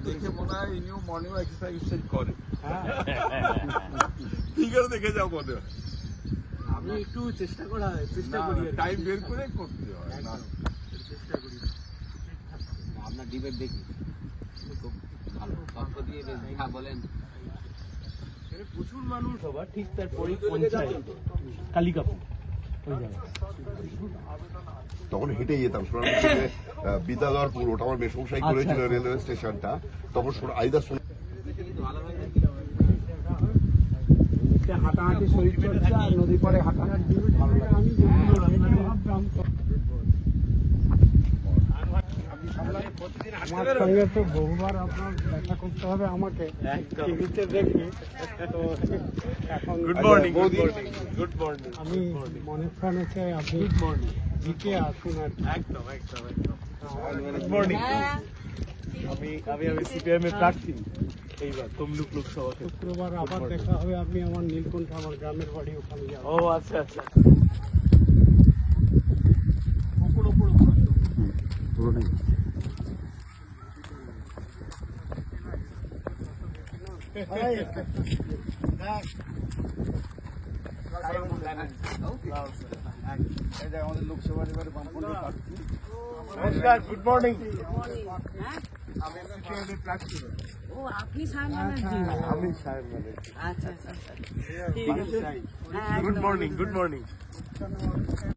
দেখে মনে হয় ইনিও মর্নিং এক্সারসাইজ করে, ফিগার দেখে যাও মনে হয়। আমি একটু চেষ্টা করি, টাইম বের করে করতে হয়। চেষ্টা করি আপনার ডিবেট দেখি খুব ভালো তথ্য দিয়ে বলেন। প্রচুর মানুষ হবা ঠিক তার পঞ্চায়েত কালিকাপুর তখন হেঁটে যেতাম বিদ্যাধরপুর, ওটা আমার মেসমশাই করেছিল রেলওয়ে স্টেশনটা, তখন আইদার হাঁটাহাঁটি শরীর চর্চা আর নদী পরে হাঁটাহাঁটি ভালো লাগে। আমার সঙ্গে তো বহুবার আপনার দেখা করতে হবে আমাকে, টিভিতে দেখি তো এখন। Good morning. Good morning. আমি মনে প্রাণে চাই আপনি জিতে আসুন আর একদম একদম। Good morning. আমি সিপিএম এর প্রার্থী এইবার তমলুক লোকসভা। শুক্রবার আবার দেখা হবে, আপনি আমার নীলকণ্ঠ, আমার গ্রামের বাড়ি ওখানে যাবো। ও আচ্ছা আচ্ছা। আমাদের লোকসভার এবারে বামপন্থী প্রার্থী। নমস্কার, গুড মর্নিং। আমি সিপিএম এর প্রার্থী। ও আপনি সাহেব ব্যানার্জি? আমি সাহেব ব্যানার্জি। আচ্ছা আচ্ছা ঠিক আছে। Good morning, good morning.